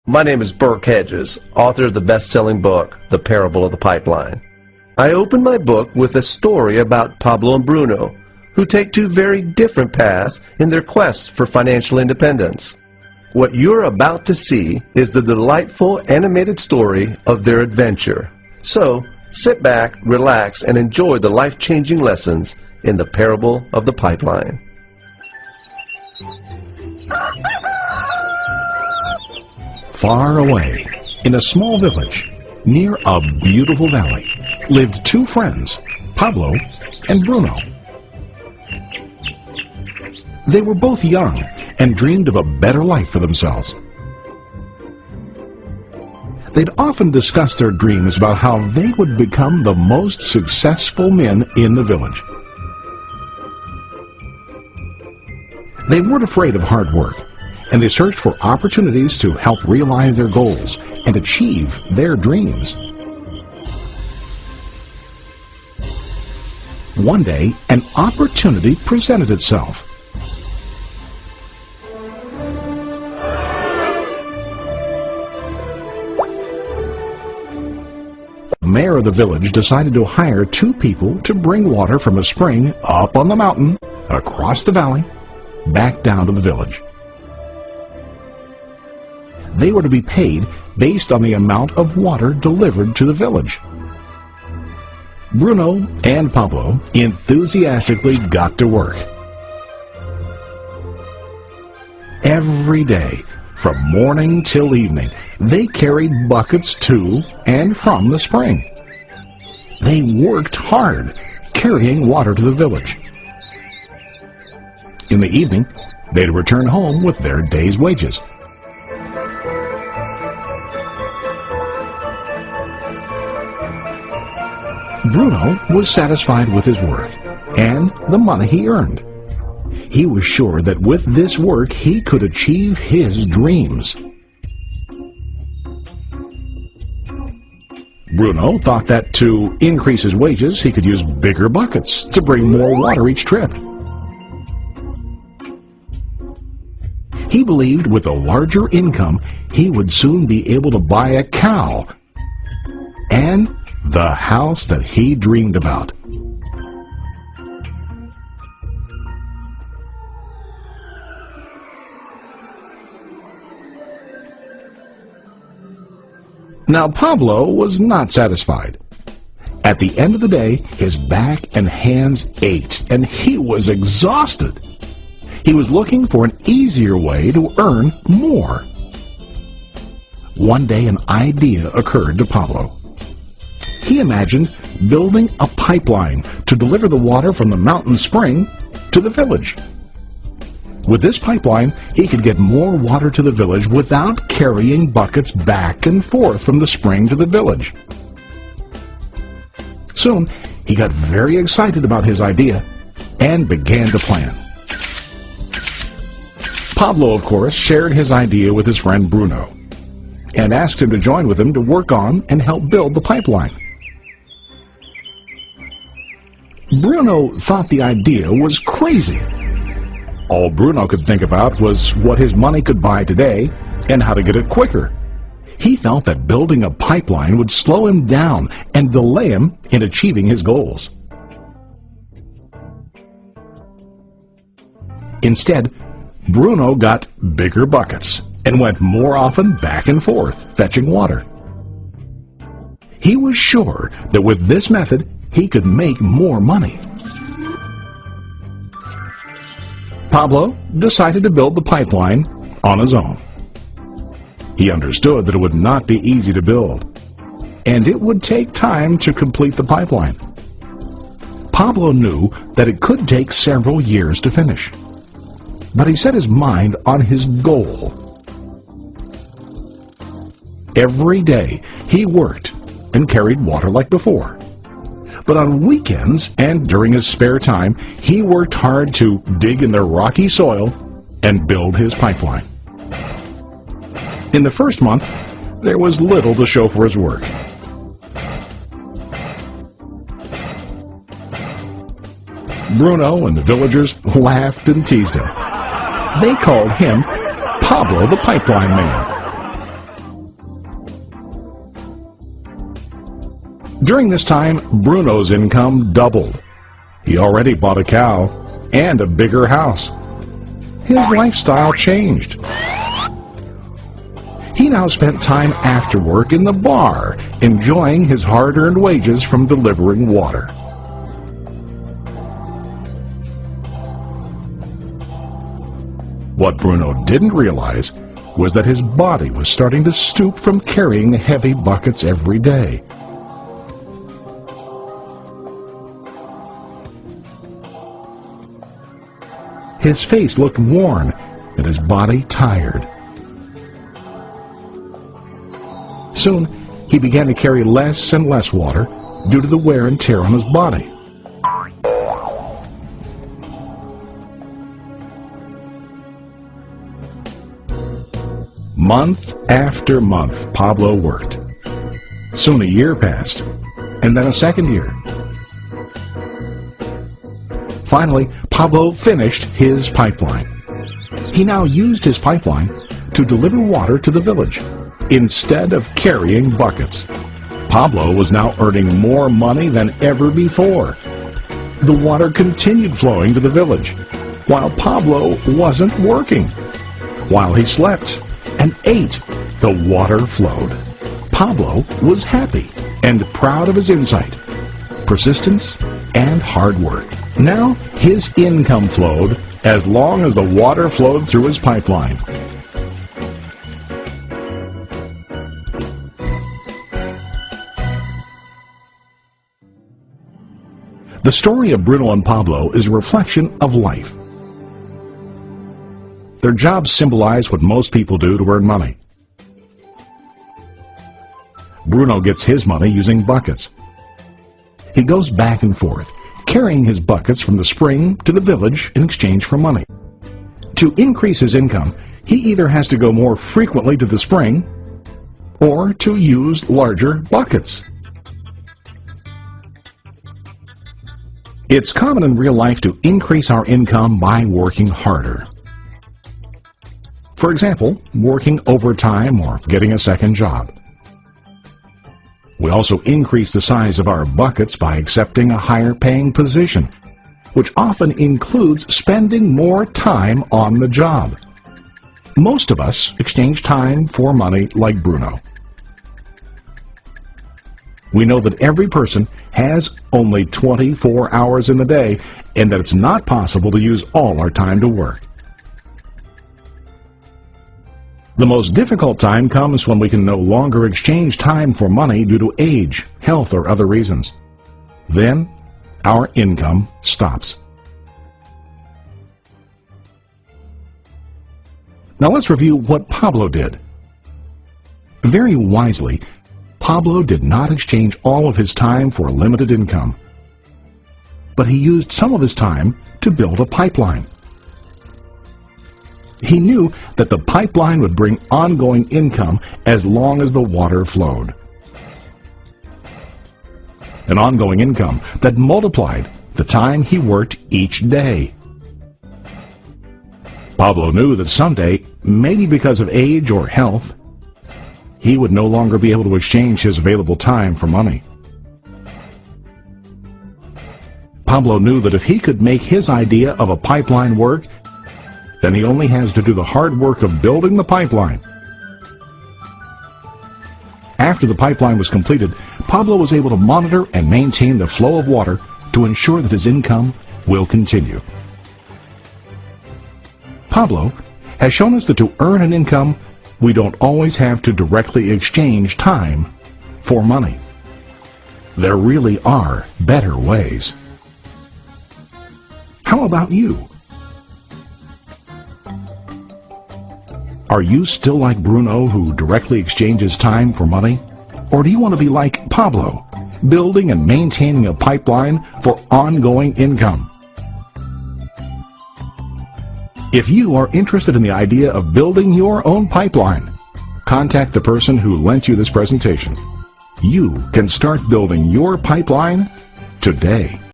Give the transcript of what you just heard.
My name is Burke Hedges, author of the best-selling book, The Parable of the Pipeline. I open my book with a story about Pablo and Bruno, who take two very different paths in their quest for financial independence. What you're about to see is the delightful animated story of their adventure. So, sit back, relax, and enjoy the life-changing lessons in The Parable of the Pipeline. Far away, in a small village, near a beautiful valley, lived two friends, Pablo and Bruno. They were both young and dreamed of a better life for themselves. They'd often discussed their dreams about how they would become the most successful men in the village. They weren't afraid of hard work, and they searched for opportunities to help realize their goals and achieve their dreams. One day, an opportunity presented itself. The mayor of the village decided to hire two people to bring water from a spring up on the mountain, across the valley, back down to the village. They were to be paid based on the amount of water delivered to the village. Bruno and Pablo enthusiastically got to work. Every day, from morning till evening, they carried buckets to and from the spring. They worked hard, carrying water to the village. In the evening, they'd return home with their day's wages. Bruno was satisfied with his work and the money he earned. He was sure that with this work he could achieve his dreams. Bruno thought that to increase his wages he could use bigger buckets to bring more water each trip. He believed with a larger income he would soon be able to buy a cow and the house that he dreamed about. Now Pablo was not satisfied. At the end of the day, his back and hands ached, and he was exhausted. He was looking for an easier way to earn more. One day an idea occurred to Pablo. He imagined building a pipeline to deliver the water from the mountain spring to the village. With this pipeline, he could get more water to the village without carrying buckets back and forth from the spring to the village. Soon, he got very excited about his idea and began to plan. Pablo, of course, shared his idea with his friend Bruno and asked him to join with him to work on and help build the pipeline. Bruno thought the idea was crazy. All Bruno could think about was what his money could buy today and how to get it quicker. He felt that building a pipeline would slow him down and delay him in achieving his goals. Instead, Bruno got bigger buckets and went more often back and forth, fetching water. He was sure that with this method, he could make more money. Pablo decided to build the pipeline on his own. He understood that it would not be easy to build, and it would take time to complete the pipeline. Pablo knew that it could take several years to finish, but he set his mind on his goal. Every day he worked and carried water like before. But on weekends and during his spare time, he worked hard to dig in the rocky soil and build his pipeline. In the first month, there was little to show for his work. Bruno and the villagers laughed and teased him. They called him Pablo the Pipeline Man. During this time, Bruno's income doubled. He already bought a cow and a bigger house. His lifestyle changed. He now spent time after work in the bar, enjoying his hard-earned wages from delivering water. What Bruno didn't realize was that his body was starting to stoop from carrying heavy buckets every day. His face looked worn and his body tired. Soon, he began to carry less and less water due to the wear and tear on his body. Month after month, Pablo worked. Soon a year passed, and then a second year. Finally, Pablo finished his pipeline. He now used his pipeline to deliver water to the village instead of carrying buckets. Pablo was now earning more money than ever before. The water continued flowing to the village, while Pablo wasn't working. While he slept and ate, the water flowed. Pablo was happy and proud of his insight, persistence, and hard work. Now his income flowed as long as the water flowed through his pipeline. The story of Bruno and Pablo is a reflection of life. Their jobs symbolize what most people do to earn money. Bruno gets his money using buckets. He goes back and forth, carrying his buckets from the spring to the village in exchange for money. To increase his income, he either has to go more frequently to the spring or to use larger buckets. It's common in real life to increase our income by working harder. For example, working overtime or getting a second job. We also increase the size of our buckets by accepting a higher paying position, which often includes spending more time on the job. Most of us exchange time for money like Bruno. We know that every person has only 24 hours in the day and that it's not possible to use all our time to work. The most difficult time comes when we can no longer exchange time for money due to age, health, or other reasons. Then, our income stops. Now let's review what Pablo did. Very wisely, Pablo did not exchange all of his time for a limited income, but he used some of his time to build a pipeline. He knew that the pipeline would bring ongoing income as long as the water flowed. An ongoing income that multiplied the time he worked each day. Pablo knew that someday, maybe because of age or health, he would no longer be able to exchange his available time for money. Pablo knew that if he could make his idea of a pipeline work, then he only has to do the hard work of building the pipeline. After the pipeline was completed, Pablo was able to monitor and maintain the flow of water to ensure that his income will continue. Pablo has shown us that to earn an income, we don't always have to directly exchange time for money. There really are better ways. How about you? Are you still like Bruno, who directly exchanges time for money? Or do you want to be like Pablo, building and maintaining a pipeline for ongoing income? If you are interested in the idea of building your own pipeline, contact the person who lent you this presentation. You can start building your pipeline today.